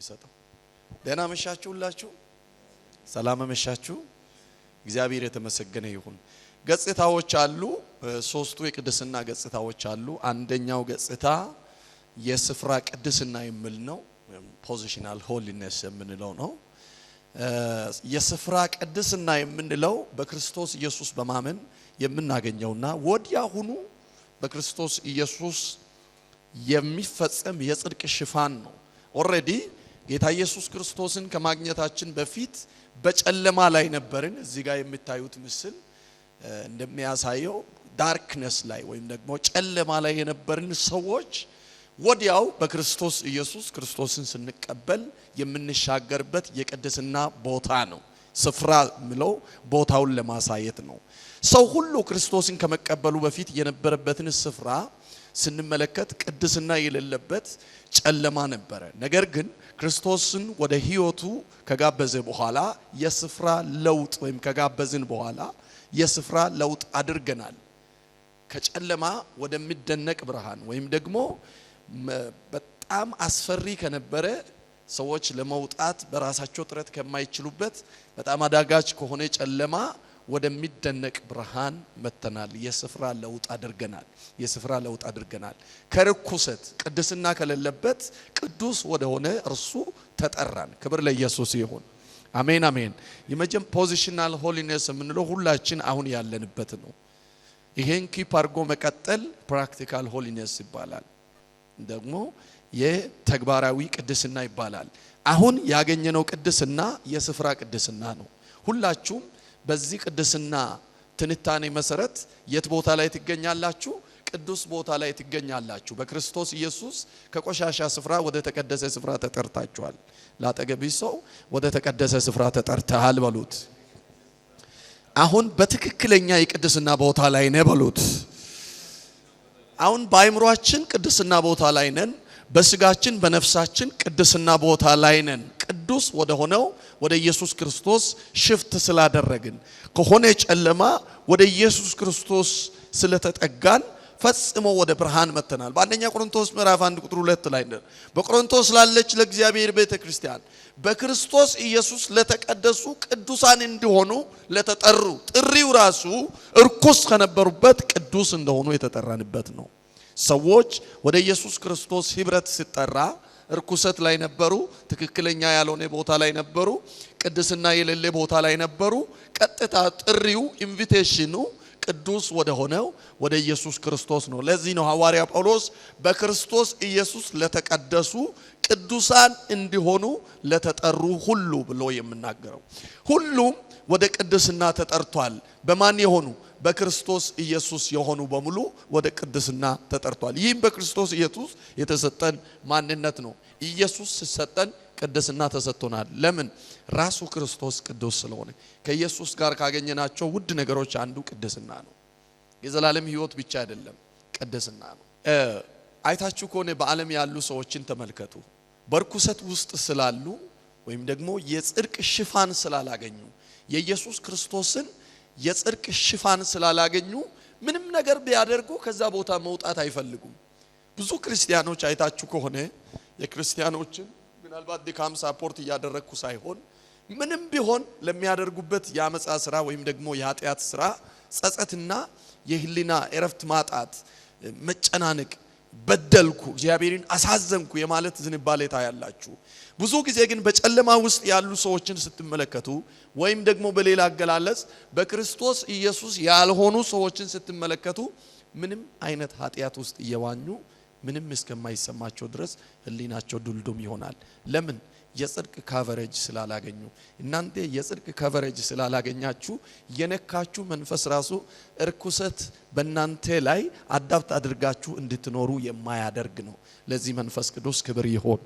የሚሰጠው። ደህና መሻችሁላችሁ፣ ሰላም መሻችሁ። እግዚአብሔር የተመሰገነ ይሁን። ገጽታዎች አሉ፣ ሶስቱ የቅድስና ገጽታዎች አሉ። አንደኛው ገጽታ የስፍራ ቅድስና የሚል ነው፣ ፖዚሽናል ሆሊነስ የምንለው ነው። የስፍራ ቅድስና የምንለው በክርስቶስ ኢየሱስ በማመን የምናገኘውና ወዲያውኑ በክርስቶስ ኢየሱስ የሚፈጸም የጽድቅ ሽፋን ነው። ኦሬዲ ጌታ ኢየሱስ ክርስቶስን ከማግኘታችን በፊት በጨለማ ላይ ነበርን። እዚህ ጋር የምታዩት ምስል እንደሚያሳየው ዳርክነስ ላይ ወይም ደግሞ ጨለማ ላይ የነበርን ሰዎች ወዲያው በክርስቶስ ኢየሱስ ክርስቶስን ስንቀበል የምንሻገርበት የቅድስና ቦታ ነው። ስፍራ ምለው ቦታውን ለማሳየት ነው። ሰው ሁሉ ክርስቶስን ከመቀበሉ በፊት የነበረበትን ስፍራ ስንመለከት ቅድስና የሌለበት ጨለማ ነበረ። ነገር ግን ክርስቶስን ወደ ሕይወቱ ከጋበዘ በኋላ የስፍራ ለውጥ ወይም ከጋበዝን በኋላ የስፍራ ለውጥ አድርገናል። ከጨለማ ወደሚደነቅ ብርሃን ወይም ደግሞ በጣም አስፈሪ ከነበረ ሰዎች ለመውጣት በራሳቸው ጥረት ከማይችሉበት በጣም አዳጋች ከሆነ ጨለማ ወደሚደነቅ ብርሃን መተናል። የስፍራ ለውጥ አድርገናል። የስፍራ ለውጥ አድርገናል። ከርኩሰት ቅድስና ከሌለበት ቅዱስ ወደ ሆነ እርሱ ተጠራን። ክብር ለኢየሱስ ይሁን። አሜን አሜን። የመጀመሪያ ፖዚሽናል ሆሊነስ የምንለው ሁላችን አሁን ያለንበት ነው። ይሄን ኪፕ አድርጎ መቀጠል ፕራክቲካል ሆሊነስ ይባላል። ደግሞ የተግባራዊ ቅድስና ይባላል። አሁን ያገኘነው ቅድስና የስፍራ ቅድስና ነው። ሁላችሁም በዚህ ቅድስና ትንታኔ መሰረት የት ቦታ ላይ ትገኛላችሁ? ቅዱስ ቦታ ላይ ትገኛላችሁ። በክርስቶስ ኢየሱስ ከቆሻሻ ስፍራ ወደ ተቀደሰ ስፍራ ተጠርታችኋል። ላጠገብ ሰው ወደ ተቀደሰ ስፍራ ተጠርተሃል በሉት። አሁን በትክክለኛ የቅድስና ቦታ ላይ ነህ በሉት። አሁን በአይምሮአችን ቅድስና ቦታ ላይ ነን። በስጋችን በነፍሳችን ቅድስና ቦታ ላይ ነን። ቅዱስ ወደ ሆነው ወደ ኢየሱስ ክርስቶስ ሽፍት ስላደረግን ከሆነ ጨለማ ወደ ኢየሱስ ክርስቶስ ስለተጠጋን ፈጽሞ ወደ ብርሃን መተናል። በአንደኛ ቆሮንቶስ ምዕራፍ 1 ቁጥር 2 ላይ ነው በቆሮንቶስ ላለች ለእግዚአብሔር ቤተክርስቲያን በክርስቶስ ኢየሱስ ለተቀደሱ ቅዱሳን እንዲሆኑ ለተጠሩ ጥሪው ራሱ እርኩስ ከነበሩበት ቅዱስ እንደሆኑ የተጠራንበት ነው። ሰዎች ወደ ኢየሱስ ክርስቶስ ህብረት ሲጠራ እርኩሰት ላይ ነበሩ፣ ትክክለኛ ያልሆነ ቦታ ላይ ነበሩ፣ ቅድስና የሌለ ቦታ ላይ ነበሩ። ቀጥታ ጥሪው ኢንቪቴሽኑ ቅዱስ ወደ ሆነው ወደ ኢየሱስ ክርስቶስ ነው። ለዚህ ነው ሐዋርያ ጳውሎስ በክርስቶስ ኢየሱስ ለተቀደሱ ቅዱሳን እንዲሆኑ ለተጠሩ ሁሉ ብሎ የምናገረው። ሁሉም ወደ ቅድስና ተጠርቷል። በማን የሆኑ? በክርስቶስ ኢየሱስ የሆኑ በሙሉ ወደ ቅድስና ተጠርቷል። ይህም በክርስቶስ ኢየሱስ የተሰጠን ማንነት ነው። ኢየሱስ ሲሰጠን ቅድስና ተሰጥቶናል። ለምን? ራሱ ክርስቶስ ቅዱስ ስለሆነ። ከኢየሱስ ጋር ካገኘናቸው ውድ ነገሮች አንዱ ቅድስና ነው። የዘላለም ሕይወት ብቻ አይደለም፣ ቅድስና ነው። አይታችሁ ከሆነ በዓለም ያሉ ሰዎችን ተመልከቱ። በርኩሰት ውስጥ ስላሉ ወይም ደግሞ የጽድቅ ሽፋን ስላላገኙ የኢየሱስ ክርስቶስን የጽድቅ ሽፋን ስላላገኙ ምንም ነገር ቢያደርጉ ከዛ ቦታ መውጣት አይፈልጉም። ብዙ ክርስቲያኖች አይታችሁ ከሆነ የክርስቲያኖችን ምናልባት ድካም ሳፖርት እያደረኩ ሳይሆን ምንም ቢሆን ለሚያደርጉበት የአመጻ ስራ ወይም ደግሞ የኃጢአት ስራ ጸጸትና የህሊና እረፍት ማጣት፣ መጨናነቅ፣ በደልኩ እግዚአብሔርን አሳዘንኩ የማለት ዝንባሌ ታያላችሁ። ብዙ ጊዜ ግን በጨለማ ውስጥ ያሉ ሰዎችን ስትመለከቱ ወይም ደግሞ በሌላ አገላለጽ በክርስቶስ ኢየሱስ ያልሆኑ ሰዎችን ስትመለከቱ ምንም አይነት ኃጢአት ውስጥ እየዋኙ ምንም እስከማይሰማቸው ድረስ ህሊናቸው ዱልዱም ይሆናል። ለምን? የጽድቅ ካቨሬጅ ስላላገኙ። እናንተ የጽድቅ ካቨሬጅ ስላላገኛችሁ የነካችሁ መንፈስ ራሱ እርኩሰት በእናንተ ላይ አዳፕት አድርጋችሁ እንድትኖሩ የማያደርግ ነው። ለዚህ መንፈስ ቅዱስ ክብር ይሁን።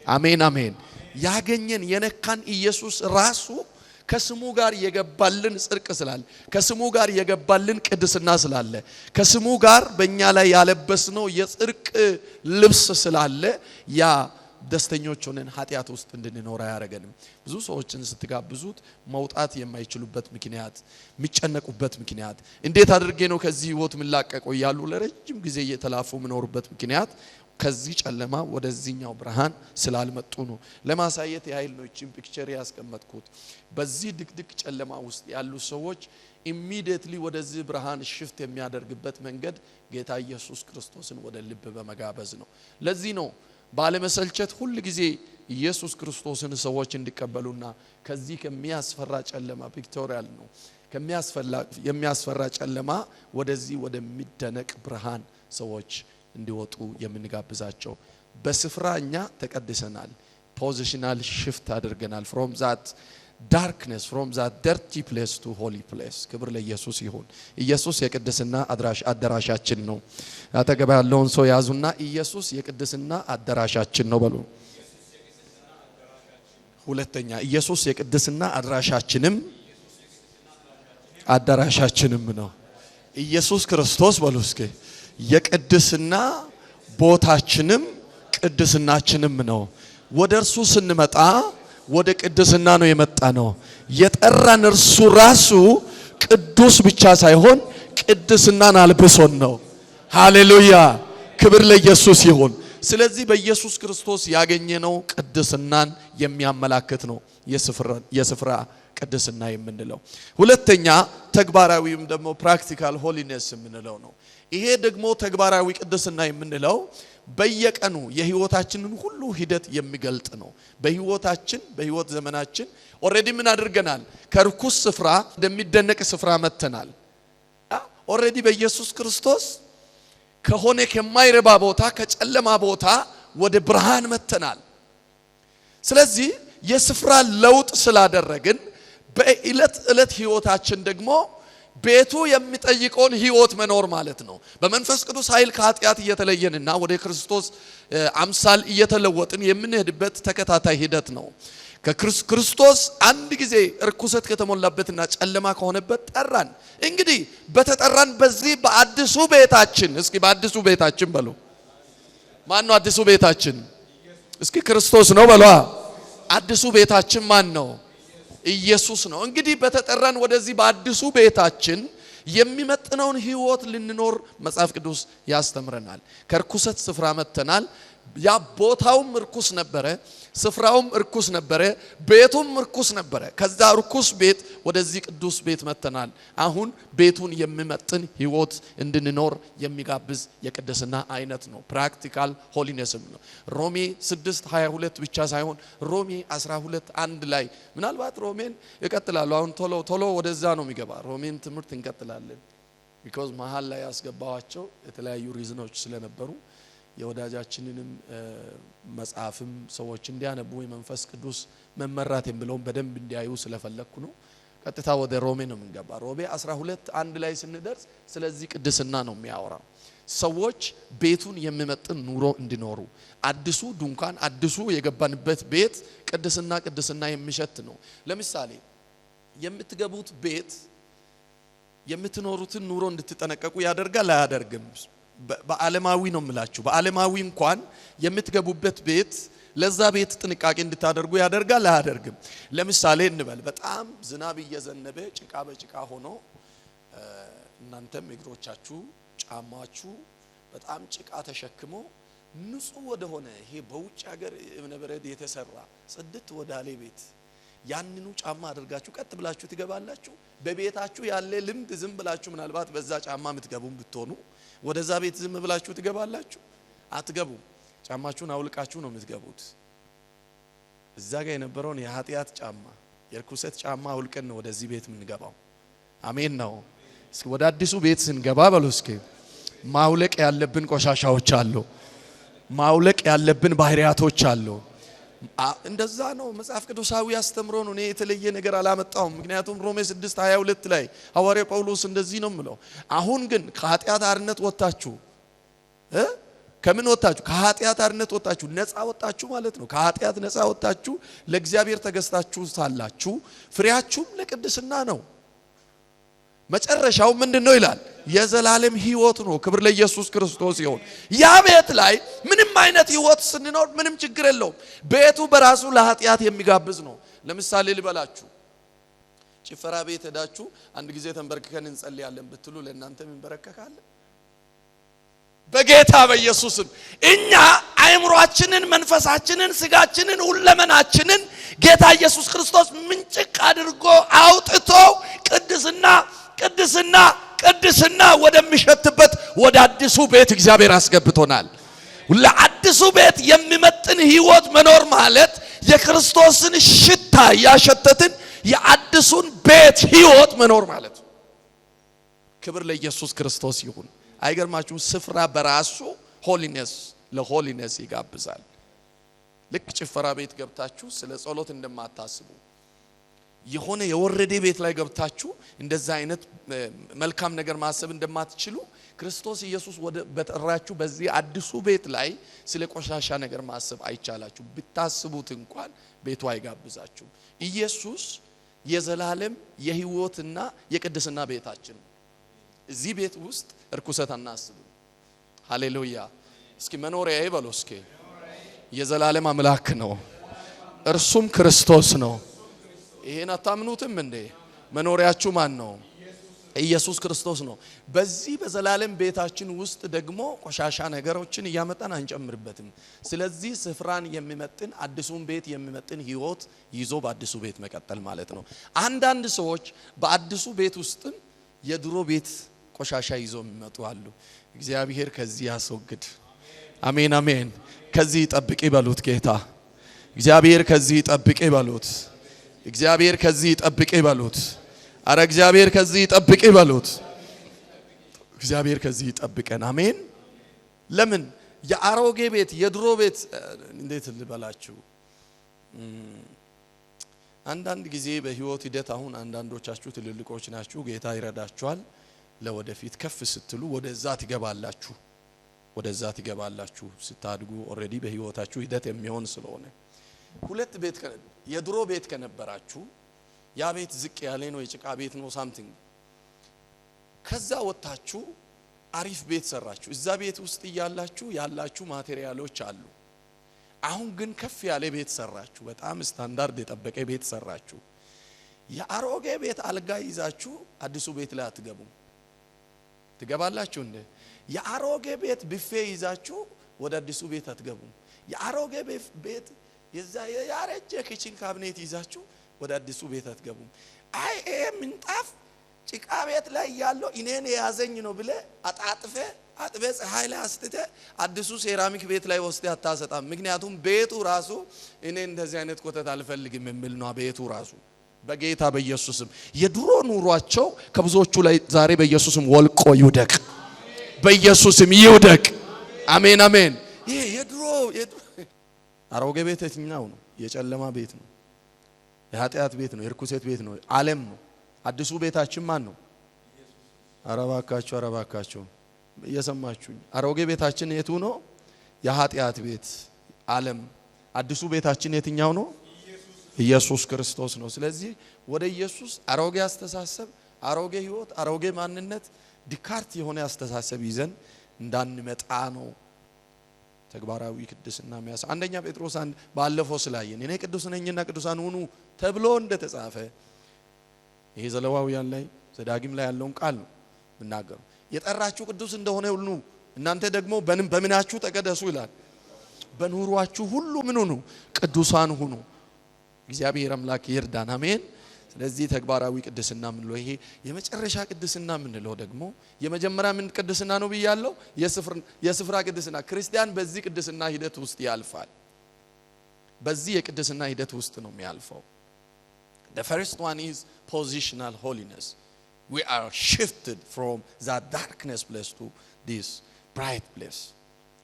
አሜን አሜን። ያገኘን የነካን ኢየሱስ ራሱ ከስሙ ጋር የገባልን ጽድቅ ስላለ፣ ከስሙ ጋር የገባልን ቅድስና ስላለ፣ ከስሙ ጋር በእኛ ላይ ያለበስነው የጽድቅ ልብስ ስላለ ያ ደስተኞች ሆነን ኃጢአት ውስጥ እንድንኖር አያረገንም። ብዙ ሰዎችን ስትጋብዙት መውጣት የማይችሉበት ምክንያት፣ የሚጨነቁበት ምክንያት፣ እንዴት አድርጌ ነው ከዚህ ህይወት ምላቀቀው ያሉ ለረጅም ጊዜ እየተላፉ ምኖርበት ምክንያት ከዚህ ጨለማ ወደዚህኛው ብርሃን ስላልመጡ ነው። ለማሳየት ያህል ነው እቺን ፒክቸር ያስቀመጥኩት። በዚህ ድቅድቅ ጨለማ ውስጥ ያሉ ሰዎች ኢሚዲየትሊ ወደዚህ ብርሃን ሽፍት የሚያደርግበት መንገድ ጌታ ኢየሱስ ክርስቶስን ወደ ልብ በመጋበዝ ነው። ለዚህ ነው ባለመሰልቸት ሁሉ ጊዜ ኢየሱስ ክርስቶስን ሰዎች እንዲቀበሉና ከዚህ ከሚያስፈራ ጨለማ ፒክቶሪያል ነው የሚያስፈራ ጨለማ ወደዚህ ወደሚደነቅ ብርሃን ሰዎች እንዲወጡ የምንጋብዛቸው። በስፍራኛ ተቀድሰናል። ፖዚሽናል ሽፍት አድርገናል from that darkness, from that dirty place to holy place. ክብር ለኢየሱስ ይሁን። ኢየሱስ የቅድስና አዳራሻችን ነው። አጠገብ ያለውን ሰው ያዙና ኢየሱስ የቅድስና አዳራሻችን ነው በሉ። ሁለተኛ ኢየሱስ የቅድስና አዳራሻችንም ነው። ኢየሱስ ክርስቶስ በሉ እስኪ የቅድስና ቦታችንም ቅድስናችንም ነው። ወደ እርሱ ስንመጣ ወደ ቅድስና ነው የመጣ ነው። የጠራን እርሱ ራሱ ቅዱስ ብቻ ሳይሆን ቅድስናን አልብሶን ነው። ሃሌሉያ ክብር ለኢየሱስ ይሁን። ስለዚህ በኢየሱስ ክርስቶስ ያገኘነው ቅድስናን የሚያመላክት ነው የስፍራ ቅድስና የምንለው። ሁለተኛ ተግባራዊም ደግሞ ፕራክቲካል ሆሊነስ የምንለው ነው። ይሄ ደግሞ ተግባራዊ ቅድስና የምንለው በየቀኑ የህይወታችንን ሁሉ ሂደት የሚገልጥ ነው። በህይወት ዘመናችን ኦሬዲ ምን አድርገናል? ከርኩስ ስፍራ ወደሚደነቅ ስፍራ መተናል። ኦሬዲ በኢየሱስ ክርስቶስ ከሆነ ከማይረባ ቦታ ከጨለማ ቦታ ወደ ብርሃን መተናል። ስለዚህ የስፍራ ለውጥ ስላደረግን በእለት ህይወታችን ደግሞ ቤቱ የሚጠይቀውን ህይወት መኖር ማለት ነው። በመንፈስ ቅዱስ ኃይል ከኃጢአት እየተለየንና ወደ ክርስቶስ አምሳል እየተለወጥን የምንሄድበት ተከታታይ ሂደት ነው። ከክርስቶስ አንድ ጊዜ እርኩሰት ከተሞላበትና ጨለማ ከሆነበት ጠራን። እንግዲህ በተጠራን በዚህ በአዲሱ ቤታችን፣ እስኪ በአዲሱ ቤታችን በሉ። ማን ነው አዲሱ ቤታችን? እስኪ ክርስቶስ ነው በሏ። አዲሱ ቤታችን ማን ነው? ኢየሱስ ነው። እንግዲህ በተጠራን ወደዚህ በአዲሱ ቤታችን የሚመጥነውን ህይወት ልንኖር መጽሐፍ ቅዱስ ያስተምረናል። ከርኩሰት ስፍራ መተናል። ያ ቦታውም እርኩስ ነበረ፣ ስፍራውም እርኩስ ነበረ፣ ቤቱም እርኩስ ነበረ። ከዛ እርኩስ ቤት ወደዚህ ቅዱስ ቤት መተናል። አሁን ቤቱን የሚመጥን ህይወት እንድንኖር የሚጋብዝ የቅድስና አይነት ነው። ፕራክቲካል ሆሊነስም ነው። ሮሜ 6:22 ብቻ ሳይሆን ሮሜ 12:1 ላይ ምናልባት ሮሜን ይቀጥላሉ። አሁን ቶሎ ወደዛ ነው የሚገባ። ሮሜን ትምህርት እንቀጥላለን። because መሃል ላይ ያስገባዋቸው የተለያዩ ሪዝኖች ስለነበሩ የወዳጃችንንም መጽሐፍም ሰዎች እንዲያነቡ የመንፈስ ቅዱስ መመራት የሚለውን በደንብ እንዲያዩ ስለፈለኩ ነው። ቀጥታ ወደ ሮሜ ነው የምንገባ። ሮሜ 12:1 ላይ ስንደርስ ስለዚህ ቅድስና ነው የሚያወራው። ሰዎች ቤቱን የሚመጥን ኑሮ እንዲኖሩ አዲሱ ድንኳን አዲሱ የገባንበት ቤት ቅድስና የሚሸት ነው። ለምሳሌ የምትገቡት ቤት የምትኖሩትን ኑሮ እንድትጠነቀቁ ያደርጋል አያደርግም? በዓለማዊ ነው የምላችሁ። በዓለማዊ እንኳን የምትገቡበት ቤት ለዛ ቤት ጥንቃቄ እንድታደርጉ ያደርጋል አያደርግም? ለምሳሌ እንበል በጣም ዝናብ እየዘነበ ጭቃ በጭቃ ሆኖ እናንተም እግሮቻችሁ ጫማችሁ በጣም ጭቃ ተሸክሞ ንጹህ ወደ ሆነ ይሄ በውጭ ሀገር እብነበረድ የተሰራ ጽድት ወዳለ ቤት ያንኑ ጫማ አድርጋችሁ ቀጥ ብላችሁ ትገባላችሁ? በቤታችሁ ያለ ልምድ ዝም ብላችሁ ምናልባት በዛ ጫማ የምትገቡም ብትሆኑ ወደዛ ቤት ዝም ብላችሁ ትገባላችሁ? አትገቡ። ጫማችሁን አውልቃችሁ ነው የምትገቡት። እዛ ጋር የነበረውን የኃጢአት ጫማ የርኩሰት ጫማ አውልቀን ነው ወደዚህ ቤት የምንገባው። አሜን ነው። እስኪ ወደ አዲሱ ቤት ስንገባ በሉ እስኪ ማውለቅ ያለብን ቆሻሻዎች አሉ። ማውለቅ ያለብን ባህሪያቶች አሉ። እንደዛ ነው መጽሐፍ ቅዱሳዊ አስተምሮ ነው። እኔ የተለየ ነገር አላመጣሁም። ምክንያቱም ሮሜ 6:22 ላይ ሐዋርያው ጳውሎስ እንደዚህ ነው የሚለው። አሁን ግን ከኃጢአት አርነት ወጣችሁ ከምን ወጣችሁ? ከኃጢአት አርነት ወጣችሁ፣ ነፃ ወጣችሁ ማለት ነው። ከኃጢአት ነፃ ወጣችሁ ለእግዚአብሔር ተገዝታችሁ ሳላችሁ ፍሬያችሁም ለቅድስና ነው። መጨረሻው ምንድነው ይላል? የዘላለም ህይወት ነው። ክብር ለኢየሱስ ክርስቶስ ይሁን። ያ ቤት ላይ ምንም አይነት ህይወት ስንኖር ምንም ችግር የለውም። ቤቱ በራሱ ለኃጢአት የሚጋብዝ ነው። ለምሳሌ ልበላችሁ፣ ጭፈራ ቤት ሄዳችሁ አንድ ጊዜ ተንበርክከን እንጸልያለን ብትሉ ለእናንተ ምን በረከካለ? በጌታ በኢየሱስም እኛ አእምሮአችንን መንፈሳችንን ስጋችንን ሁለመናችንን ጌታ ኢየሱስ ክርስቶስ ምንጭቅ አድርጎ አውጥቶ ቅድስና ወደሚሸትበት ወደ አዲሱ ቤት እግዚአብሔር አስገብቶናል። ለአዲሱ ቤት የሚመጥን ህይወት መኖር ማለት የክርስቶስን ሽታ ያሸተትን የአዲሱን ቤት ህይወት መኖር ማለት። ክብር ለኢየሱስ ክርስቶስ ይሁን። አይገርማችሁም? ስፍራ በራሱ ለሆሊነስ ይጋብዛል። ልክ ጭፈራ ቤት ገብታችሁ ስለ ጸሎት እንደማታስቡ የሆነ የወረደ ቤት ላይ ገብታችሁ እንደዛ አይነት መልካም ነገር ማሰብ እንደማትችሉ ክርስቶስ ኢየሱስ ወደ በተራችሁ በዚህ አዲሱ ቤት ላይ ስለ ቆሻሻ ነገር ማሰብ አይቻላችሁ። ብታስቡት እንኳን ቤቱ አይጋብዛችሁ። ኢየሱስ የዘላለም የህይወትና የቅድስና ቤታችን ነው። እዚህ ቤት ውስጥ እርኩሰት አናስብ። ሃሌሉያ! እስኪ መኖሪያዬ በሉ እስኪ የዘላለም አምላክ ነው፣ እርሱም ክርስቶስ ነው። ይሄን አታምኑትም እንዴ? መኖሪያችሁ ማን ነው? ኢየሱስ ክርስቶስ ነው። በዚህ በዘላለም ቤታችን ውስጥ ደግሞ ቆሻሻ ነገሮችን እያመጣን አንጨምርበትም። ስለዚህ ስፍራን የሚመጥን አዲሱን ቤት የሚመጥን ህይወት ይዞ በአዲሱ ቤት መቀጠል ማለት ነው። አንዳንድ ሰዎች በአዲሱ ቤት ውስጥም የድሮ ቤት ቆሻሻ ይዞ የሚመጡ አሉ። እግዚአብሔር ከዚህ ያስወግድ። አሜን አሜን። ከዚህ ጠብቂ በሉት ጌታ። እግዚአብሔር ከዚህ ጠብቂ በሉት። እግዚአብሔር ከዚህ ጠብቂ በሉት። አረ እግዚአብሔር ከዚህ ጠብቂ በሉት። እግዚአብሔር ከዚህ ጠብቀን። አሜን። ለምን የአሮጌ ቤት የድሮ ቤት እንዴት ልበላችሁ? አንዳንድ ጊዜ በህይወት ሂደት አሁን አንዳንዶቻችሁ ትልልቆች ናችሁ፣ ጌታ ይረዳችኋል። ለወደፊት ከፍ ስትሉ ወደዛ ትገባላችሁ። ስታድጉ ኦሬዲ በህይወታችሁ ሂደት የሚሆን ስለሆነ ሁለት ቤት የድሮ ቤት ከነበራችሁ ያ ቤት ዝቅ ያለ ነው፣ የጭቃ ቤት ነው ሳምቲንግ። ከዛ ወጣችሁ አሪፍ ቤት ሰራችሁ። እዛ ቤት ውስጥ ያላችሁ ማቴሪያሎች አሉ። አሁን ግን ከፍ ያለ ቤት ሰራችሁ፣ በጣም ስታንዳርድ የጠበቀ ቤት ሰራችሁ። የአሮጌ ቤት አልጋ ይዛችሁ አዲሱ ቤት ላይ አትገቡም። ትገባላችሁ እንዴ? የአሮጌ ቤት ቢፌ ይዛችሁ ወደ አዲሱ ቤት አትገቡም። የአሮጌ ቤት የዛ ያረጀ ኪችን ካቢኔት ይዛችሁ ወደ አዲሱ ቤት አትገቡም። አይ ምንጣፍ ጭቃ ቤት ላይ ያለው እኔን ያዘኝ ነው ብለ አጥቤ ፀሐይ ላይ አስተተ አዲሱ ሴራሚክ ቤት ላይ ወስደ አታሰጣም። ምክንያቱም ቤቱ ራሱ እኔ እንደዚህ አይነት ኮተት አልፈልግም የሚል ነው ቤቱ ራሱ። በጌታ በኢየሱስም የድሮ ኑሯቸው ከብዙዎቹ ላይ ዛሬ በኢየሱስም ወልቆ ይውደቅ፣ በኢየሱስም ይውደቅ። አሜን አሜን። ይሄ የድሮ አሮጌ ቤት የትኛው ነው? የጨለማ ቤት ነው፣ የኃጢአት ቤት ነው፣ የርኩሰት ቤት ነው፣ ዓለም ነው። አዲሱ ቤታችን ማን ነው? አረባካችሁ እየሰማችሁኝ? አሮጌ ቤታችን የቱ ነው? የኃጢአት ቤት ዓለም። አዲሱ ቤታችን የትኛው ነው? ኢየሱስ ክርስቶስ ነው። ስለዚህ ወደ ኢየሱስ አሮጌ አስተሳሰብ፣ አሮጌ ህይወት፣ አሮጌ ማንነት ዲካርት የሆነ አስተሳሰብ ይዘን እንዳንመጣ ነው ተግባራዊ ቅድስና የሚያስ አንደኛ ጴጥሮስ 1 ባለፈው ስላየን እኔ ቅዱስ ነኝና ቅዱሳን ሁኑ ተብሎ እንደተጻፈ ይሄ ዘሌዋውያን ላይ ዘዳግም ላይ ያለውን ቃል ነው ምናገሩ። የጠራችሁ ቅዱስ እንደሆነ ሁሉ እናንተ ደግሞ በምናችሁ ተቀደሱ ይላል። በኑሯችሁ ሁሉ ምን ሁኑ? ቅዱሳን ሁኑ። እግዚአብሔር አምላክ ይርዳን። አሜን። ስለዚህ ተግባራዊ ቅድስና ምንለው ይሄ የመጨረሻ ቅድስና ምንለው ደግሞ የመጀመሪያ ምን ቅድስና ነው ብያለሁ? የስፍራ ቅድስና። ክርስቲያን በዚህ ቅድስና ሂደት ውስጥ ያልፋል። በዚህ የቅድስና ሂደት ውስጥ ነው የሚያልፈው። The first one is positional holiness. We are shifted from that darkness place to this bright place.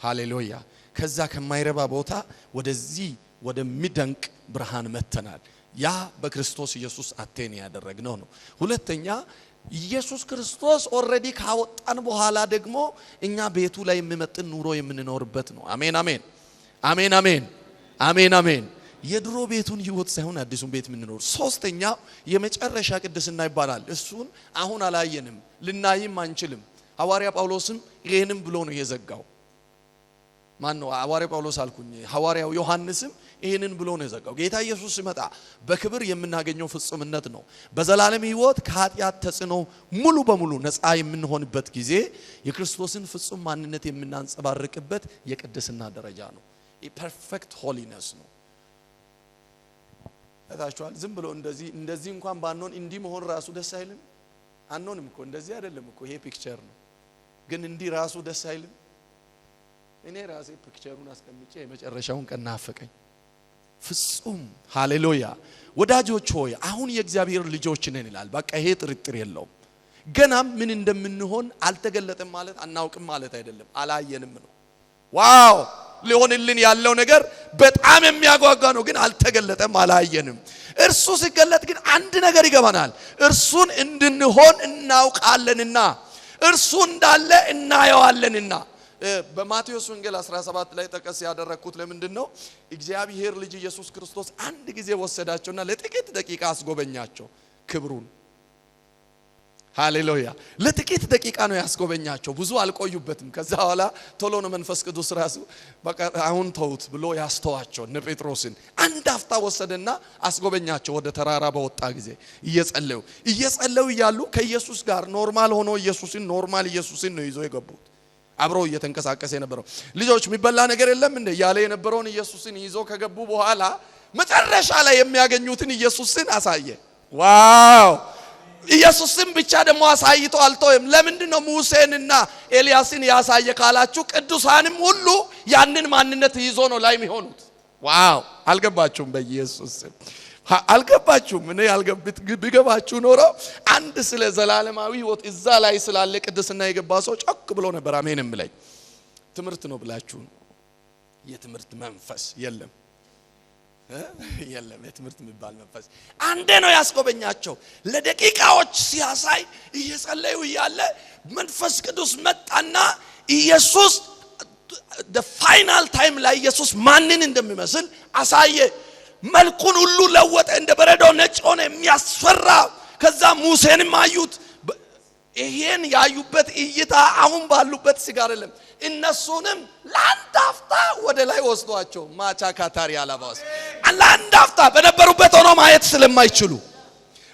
Hallelujah. ከዛ ከማይረባ ቦታ ወደዚህ ወደሚደንቅ ብርሃን መተናል። ያ በክርስቶስ ኢየሱስ አቴን ያደረግነው ነው። ሁለተኛ ኢየሱስ ክርስቶስ ኦሬዲ ካወጣን በኋላ ደግሞ እኛ ቤቱ ላይ የሚመጥን ኑሮ የምንኖርበት ነው። አሜን አሜን አሜን አሜን አሜን አሜን። የድሮ ቤቱን ህይወት ሳይሆን አዲሱን ቤት የምንኖር። ሶስተኛው የመጨረሻ ቅድስና ይባላል። እሱን አሁን አላየንም፣ ልናይም አንችልም። ሐዋርያ ጳውሎስም ይሄንም ብሎ ነው የዘጋው። ማን ነው ሐዋርያው ጳውሎስ አልኩኝ ሐዋርያው ዮሐንስም ይሄንን ብሎ ነው የዘጋው። ጌታ ኢየሱስ ሲመጣ በክብር የምናገኘው ፍጹምነት ነው። በዘላለም ሕይወት ከኃጢአት ተጽዕኖ ሙሉ በሙሉ ነፃ የምንሆንበት ጊዜ የክርስቶስን ፍጹም ማንነት የምናንጸባርቅበት የቅድስና ደረጃ ነው። ፐርፌክት ሆሊነስ ነው። ታታችኋል። ዝም ብሎ እንደዚህ እንኳን ባንሆን እንዲህ መሆን ራሱ ደስ አይልም። አንሆንም እኮ እንደዚህ አይደለም እኮ ይሄ ፒክቸር ነው። ግን እንዲህ ራሱ ደስ አይልም። እኔ ራሴ ፒክቸሩን አስቀምጬ የመጨረሻውን ቀን ናፈቀኝ። ፍጹም ሃሌሉያ። ወዳጆች ሆይ አሁን የእግዚአብሔር ልጆች ነን ይላል። በቃ ይሄ ጥርጥር የለውም። ገና ምን እንደምንሆን አልተገለጠም ማለት አናውቅም ማለት አይደለም፣ አላየንም ነው። ዋው ሊሆንልን ያለው ነገር በጣም የሚያጓጓ ነው፣ ግን አልተገለጠም፣ አላየንም። እርሱ ሲገለጥ ግን አንድ ነገር ይገባናል። እርሱን እንድንሆን እናውቃለንና እርሱ እንዳለ እናየዋለንና። በማቴዎስ ወንጌል 17 ላይ ተቀስ ያደረኩት ለምንድነው? እግዚአብሔር ልጅ ኢየሱስ ክርስቶስ አንድ ጊዜ ወሰዳቸውና ለጥቂት ደቂቃ አስጎበኛቸው ክብሩን። ሃሌሉያ። ለጥቂት ደቂቃ ነው ያስጎበኛቸው፣ ብዙ አልቆዩበትም። ከዛ በኋላ ቶሎ ነው መንፈስ ቅዱስ ራሱ በቃ አሁን ተውት ብሎ ያስተዋቸው እነ ጴጥሮስን። አንድ አፍታ ወሰደና አስጎበኛቸው። ወደ ተራራ በወጣ ጊዜ እየጸለዩ እያሉ ከኢየሱስ ጋር ኖርማል ሆኖ ኖርማል ኢየሱስን ነው ይዞ የገቡት። አብሮ እየተንቀሳቀሰ የነበረው ልጆች የሚበላ ነገር የለም እንደ ያለ የነበረውን ኢየሱስን ይዞ ከገቡ በኋላ መጨረሻ ላይ የሚያገኙትን ኢየሱስን አሳየ። ዋው! ኢየሱስን ብቻ ደግሞ አሳይቶ አልተወም። ለምንድነው ሙሴንና ኤልያስን ያሳየ ካላችሁ ቅዱሳንም ሁሉ ያንን ማንነት ይዞ ነው ላይ የሚሆኑት። ዋው! አልገባችሁም? በኢየሱስ አልገባችሁም? እኔ ቢገባችሁ ኖሮ አንድ ስለ ዘላለማዊ ሕይወት እዛ ላይ ስላለ ቅድስና የገባ ሰው ጮክ ብሎ ነበር አሜን እምለኝ። ትምህርት ነው ብላችሁ የትምህርት መንፈስ የለም የትምህርት የሚባል መንፈስ አንዴ ነው ያስጎበኛቸው። ለደቂቃዎች ሲያሳይ እየጸለዩ እያለ መንፈስ ቅዱስ መጣና ኢየሱስ the final time ላይ ኢየሱስ ማንን እንደሚመስል አሳየ። መልኩን ሁሉ ለወጠ፣ እንደ በረዶ ነጭ ሆነ፣ የሚያስፈራ። ከዛ ሙሴንም አዩት። ይሄን ያዩበት እይታ አሁን ባሉበት ሲጋር አይደለም። እነሱንም ለአንድ አፍታ ወደ ላይ ወስዷቸው ማቻ ካታሪ አላባስ ለአንድ አፍታ በነበሩበት ሆኖ ማየት ስለማይችሉ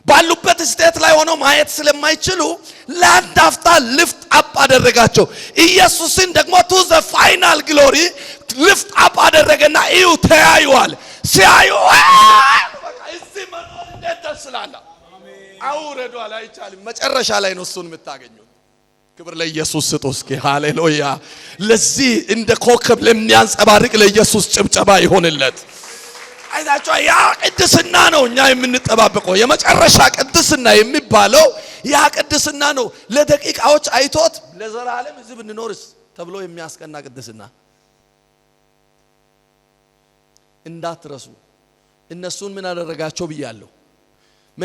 ባሉበት ስቴት ላይ ሆኖ ማየት ስለማይችሉ ለአንድ አፍታ lift up አደረጋቸው። ኢየሱስን ደግሞ to the final glory lift up አደረገና እዩ ተያዩዋል። ሲያዩ በቃ እዚህ መኖር እንዴት ተስላላ አውረዱ አላይቻልም። መጨረሻ ላይ ነው እሱን የምታገኙት። ክብር ለኢየሱስ ስጡ እስኪ ሃሌሉያ። ለዚህ እንደ ኮከብ ለሚያንጸባርቅ ለኢየሱስ ጭብጨባ ይሆንለት። አይታችሁ ያ ቅድስና ነው እኛ የምንጠባበቀው። የመጨረሻ ቅድስና የሚባለው ያ ቅድስና ነው። ለደቂቃዎች አይቶት ለዘላለም እዚህ ብንኖርስ ተብሎ የሚያስቀና ቅድስና እንዳትረሱ። እነሱን ምን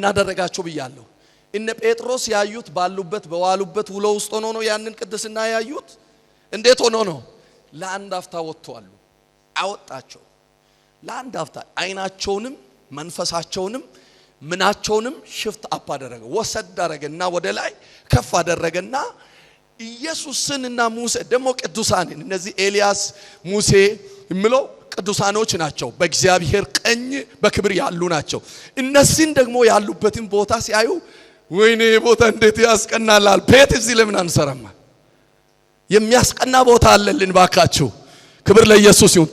አደረጋቸው ብያለሁ? እነ ጴጥሮስ ያዩት ባሉበት በዋሉበት ውሎ ውስጥ ሆኖ ነው ያንን ቅድስና ያዩት። እንዴት ሆኖ ነው? ለአንድ አፍታ ወጥተዋል። አወጣቸው ለአንድ አፍታ። አይናቸውንም መንፈሳቸውንም ምናቸውንም ሽፍት አፕ አደረገ፣ ወሰድ አደረገና ወደ ላይ ከፍ አደረገና ኢየሱስንና ሙሴ ደግሞ ቅዱሳንን እነዚህ ኤልያስ ሙሴ የሚለው ቅዱሳኖች ናቸው። በእግዚአብሔር ቀኝ በክብር ያሉ ናቸው። እነዚህን ደግሞ ያሉበትን ቦታ ሲያዩ ወይኔ ቦታ እንዴት ያስቀናላል። ቤት እዚህ ለምን አንሰራም? የሚያስቀና ቦታ አለልን ባካችሁ። ክብር ለኢየሱስ ይሁን።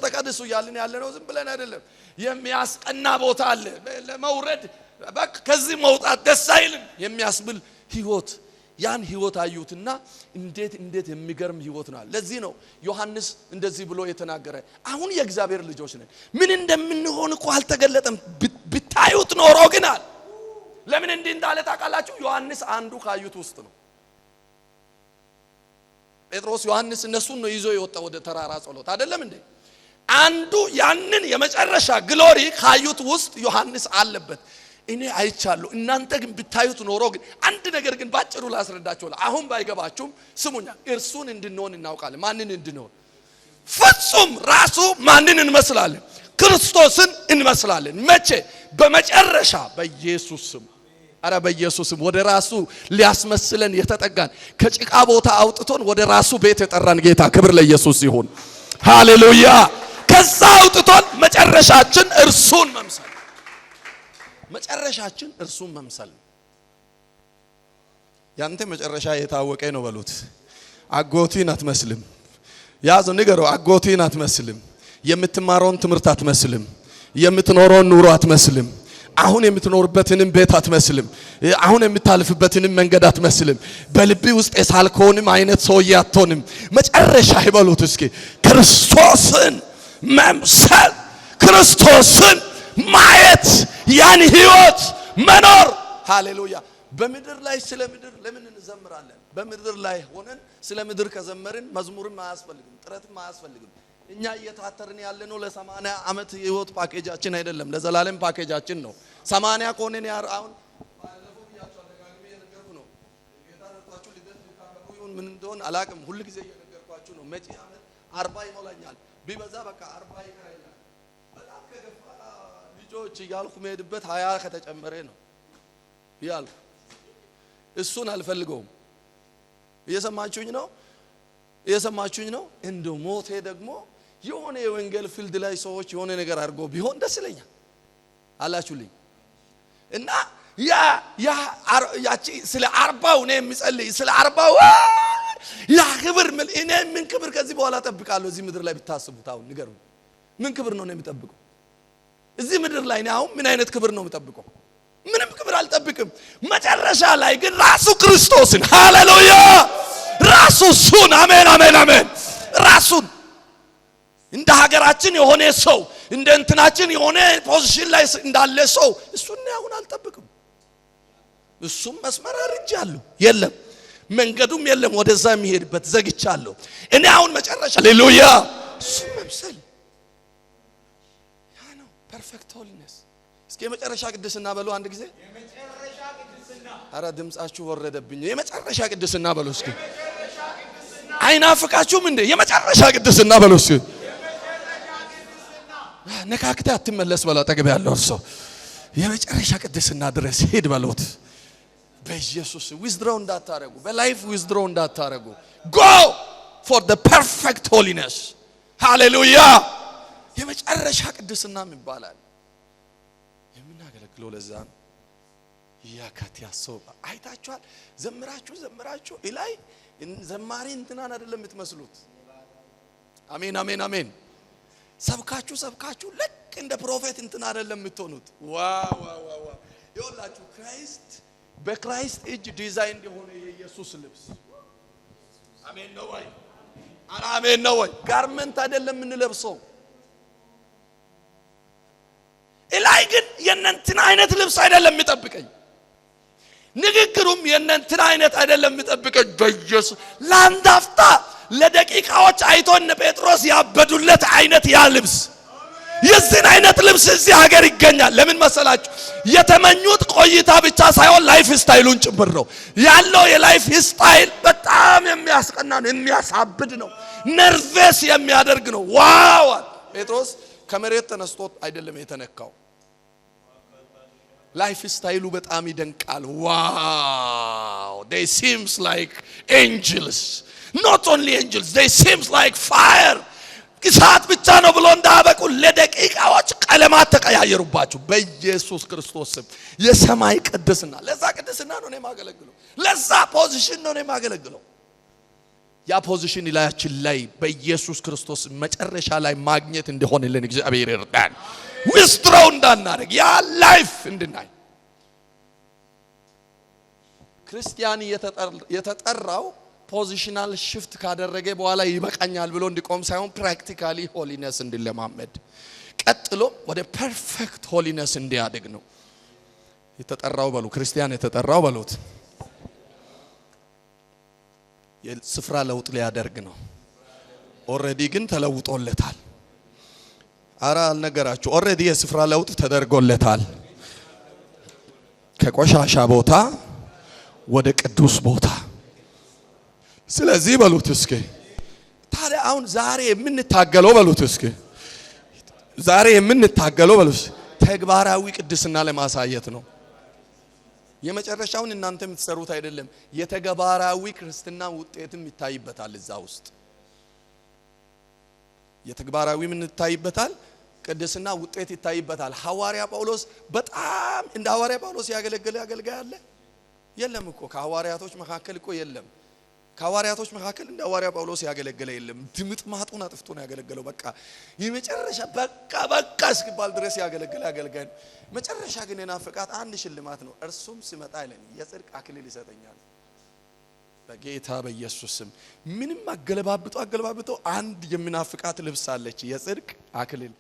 ተቀደሱ ያልን ያለ ነው፣ ዝም ብለን አይደለም። የሚያስቀና ቦታ አለ። ለመውረድ በቃ ከዚህ መውጣት ደስ አይልም የሚያስብል ህይወት ያን ህይወት አዩትና እንዴት የሚገርም ህይወት ነው። ለዚህ ነው ዮሐንስ እንደዚህ ብሎ የተናገረ አሁን የእግዚአብሔር ልጆች ነን። ምን እንደምንሆን እኮ አልተገለጠም፣ ብታዩት ኖሮ ግን አለ። ለምን እንዲህ እንዳለ ታውቃላችሁ? ዮሐንስ አንዱ ካዩት ውስጥ ነው። ጴጥሮስ ዮሐንስ እነሱን ነው ይዞ የወጣ ወደ ተራራ ጸሎት አይደለም እንዴ? አንዱ ያንን የመጨረሻ ግሎሪ ካዩት ውስጥ ዮሐንስ አለበት። እኔ አይቻለሁ፣ እናንተ ግን ብታዩት ኖሮ ግን አንድ ነገር ግን ባጭሩ ላስረዳችሁ። አሁን ባይገባችሁም ስሙኛ። እርሱን እንድንሆን እናውቃለን። ማንን እንድንሆን? ፍጹም ራሱ ማንን እንመስላለን? ክርስቶስን እንመስላለን። መቼ? በመጨረሻ በኢየሱስ ስም። አረ በኢየሱስ ስም ወደ ራሱ ሊያስመስለን የተጠጋን ከጭቃ ቦታ አውጥቶን ወደ ራሱ ቤት የጠራን ጌታ ክብር ለኢየሱስ ይሁን። ሃሌሉያ። ከዛ አውጥቶን መጨረሻችን እርሱን መምሰል፣ መጨረሻችን እርሱን መምሰል። ያንተ መጨረሻ የታወቀ ነው በሉት። አጎቲን አትመስልም። ያዝ ንገረው፣ አጎቲን አትመስልም። የምትማረውን ትምህርት አትመስልም። የምትኖረውን ኑሮ አትመስልም። አሁን የምትኖርበትንም ቤት አትመስልም። አሁን የምታልፍበትንም መንገድ አትመስልም። በልብ ውስጥ የሳልከውንም አይነት ሰውዬ አትሆንም። መጨረሻ ይበሉት እስኪ ክርስቶስን መምሰል፣ ክርስቶስን ማየት፣ ያን ህይወት መኖር። ሃሌሉያ። በምድር ላይ ስለ ምድር ለምን እንዘምራለን? በምድር ላይ ሆነን ስለ ምድር ከዘመርን መዝሙርም አያስፈልግም፣ ጥረትም አያስፈልግም። እኛ እየታተርን ያለነው ለ80 ዓመት የህይወት ፓኬጃችን አይደለም፣ ለዘላለም ፓኬጃችን ነው። 80 ከሆነን አሁን ባለፈው ብያችሁ አደጋግሜ እየነገርኩ ነው። ጌታ ረድቷችሁ ልደት ልታከብሩ ይሁን ምን እንደሆነ አላቅም። ሁሉ ጊዜ እየነገርኳችሁ ነው። መጪ ዓመት 40 ይሞላኛል፣ ቢበዛ በቃ 40 ይቀረኛል። በጣም ከገፋ ልጆች እያልኩ መሄድበት 20 ከተጨመረ ነው ያልኩ። እሱን አልፈልገውም። እየሰማችሁኝ ነው? እየሰማችሁኝ ነው? እንደው ሞቴ ደግሞ የሆነ የወንጌል ፊልድ ላይ ሰዎች የሆነ ነገር አድርጎ ቢሆን ደስ ይለኛል። አላችሁልኝ? እና ያቺ ስለ 40 ነው የሚጸልይ፣ ስለ 40 ያ ክብር እኔ ምን ክብር ከዚህ በኋላ እጠብቃለሁ? እዚህ ምድር ላይ ብታስቡት አሁን ንገሩኝ፣ ምን ክብር ነው የሚጠብቀው እዚህ ምድር ላይ? አሁን ምን አይነት ክብር ነው የሚጠብቀው? ምንም ክብር አልጠብቅም። መጨረሻ ላይ ግን ራሱ ክርስቶስን፣ ሃሌሉያ፣ ራሱ እሱን፣ አሜን አሜን አሜን፣ ራሱን እንደ ሀገራችን የሆነ ሰው እንደ እንትናችን የሆነ ፖዚሽን ላይ እንዳለ ሰው እሱን አሁን አልጠብቅም። እሱም መስመር አርጃለሁ፣ የለም መንገዱም የለም ወደዛ የሚሄድበት ዘግቻለሁ። እኔ አሁን መጨረሻ ሃሌሉያ እሱን መምሰል ያ ነው ፐርፌክት ሆሊነስ። እስኪ የመጨረሻ ቅድስና በሉ አንድ ጊዜ። የመጨረሻ ቅድስና። አረ ድምጻችሁ ወረደብኝ። የመጨረሻ ቅድስና በሉ እስኪ። አይናፍቃችሁም እንዴ? የመጨረሻ ቅድስና በሉ እስኪ። ነካክተ አትመለስ በለው አጠገብ ያለው ሰው። የመጨረሻ ቅድስና ድረስ ሄድ በሉት። በኢየሱስ ዊዝድሮው እንዳታረጉ፣ በላይፍ ዊዝድሮው እንዳታረጉ። ጎ ፎር ዘ ፐርፌክት ሆሊነስ። ሃሌሉያ። የመጨረሻ ቅድስና ይባላል። የምናገለግለው ለዛ ነው። ያካቲያ ሰው አይታችኋል። ዘምራችሁ ላይ ዘማሪ እንትናን አይደለም የምትመስሉት። አሜን አሜን አሜን። ሰብካችሁ ልክ እንደ ፕሮፌት እንትና አይደለም የምትሆኑት። ዋው ይኸውላችሁ ክራይስት በክራይስት እጅ ዲዛይን የሆነ የኢየሱስ ልብስ አሜን ነው ወይ? አሜን ነው ወይ? ጋርመንት አይደለም የምንለብሰው። እላይ ግን የእናንተን አይነት ልብስ አይደለም የሚጠብቀኝ። ንግግሩም የእናንተን አይነት አይደለም የሚጠብቀኝ። በኢየሱስ ለአንድ አፍታ ለደቂቃዎች አይቶ እነ ጴጥሮስ ያበዱለት አይነት ያ ልብስ፣ የዚህን አይነት ልብስ እዚህ ሀገር ይገኛል። ለምን መሰላችሁ? የተመኙት ቆይታ ብቻ ሳይሆን ላይፍ ስታይሉን ጭምር ነው ያለው። የላይፍ ስታይል በጣም የሚያስቀና ነው፣ የሚያሳብድ ነው፣ ነርቨስ የሚያደርግ ነው። ዋው ጴጥሮስ ከመሬት ተነስቶ አይደለም የተነካው። ላይፍ ስታይሉ በጣም ይደንቃል። ዋው they seems like angels, not only angels, they seems like fire። እሳት ብቻ ነው ብሎ እንዳበቁ ለደቂቃዎች ቀለማት ተቀያየሩባችሁ። በኢየሱስ ክርስቶስ ስም የሰማይ ቅድስና፣ ለዛ ቅድስና ነው እኔ ማገለግለው፣ ለዛ ፖዚሽን ነው እኔ ማገለግለው። ያ ፖዚሽን ላያችን ላይ በኢየሱስ ክርስቶስ መጨረሻ ላይ ማግኘት እንደሆነልን እግዚአብሔር ይርዳን። ዊዝድሮው እንዳናረግ ያ ላይፍ እንድናይ። ክርስቲያን የተጠራው ፖዚሽናል ሽፍት ካደረገ በኋላ ይበቃኛል ብሎ እንዲቆም ሳይሆን ፕራክቲካሊ ሆሊነስ እንዲለማመድ፣ ቀጥሎ ወደ ፐርፌክት ሆሊነስ እንዲያድግ ነው የተጠራው። በሉ ክርስቲያን የተጠራው በሉት የስፍራ ለውጥ ሊያደርግ ነው። ኦሬዲ ግን ተለውጦለታል። አራ አልነገራችሁ? ኦሬዲ የስፍራ ለውጥ ተደርጎለታል። ከቆሻሻ ቦታ ወደ ቅዱስ ቦታ። ስለዚህ በሉት እስኪ ታዲያ አሁን ዛሬ የምንታገለው በሉት እስኪ ዛሬ የምንታገለው በሉት ተግባራዊ ቅድስና ለማሳየት ነው። የመጨረሻውን እናንተ የምትሰሩት አይደለም፣ የተግባራዊ ክርስትና ውጤትም ይታይበታል እዛ ውስጥ። የተግባራዊ ምን ይታይበታል? ቅድስና ውጤት ይታይበታል። ሐዋርያ ጳውሎስ በጣም እንደ ሐዋርያ ጳውሎስ ያገለገለ አገልጋይ አለ? የለም እኮ ከሐዋርያቶች መካከል እኮ የለም። ከሐዋርያቶች መካከል እንደ ሐዋርያ ጳውሎስ ያገለገለ የለም። ድምጥ ማጡን አጥፍቶ ነው ያገለገለው። በቃ የመጨረሻ በቃ እስኪባል ድረስ ያገለገለ አገልጋይ ነው። መጨረሻ ግን የናፈቃት አንድ ሽልማት ነው። እርሱም ሲመጣ ይለኝ የጽድቅ አክሊል ይሰጠኛል። በጌታ በኢየሱስ ስም ምንም አገለባብጦ አንድ የሚናፍቃት ልብስ አለች፣ የጽድቅ አክሊል።